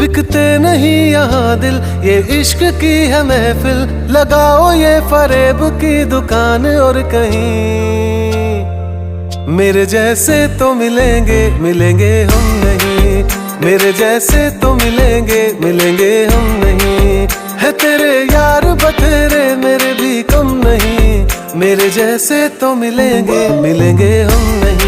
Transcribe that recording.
बिकते नहीं यहाँ दिल, ये इश्क की है महफिल। लगाओ ये फरेब की दुकान और कहीं मेरे जैसे तो मिलेंगे, मिलेंगे हम नहीं। मेरे जैसे तो मिलेंगे, मिलेंगे हम नहीं। है तेरे यार बतेरे, मेरे भी कम नहीं। मेरे जैसे तो मिलेंगे, मिलेंगे हम नहीं।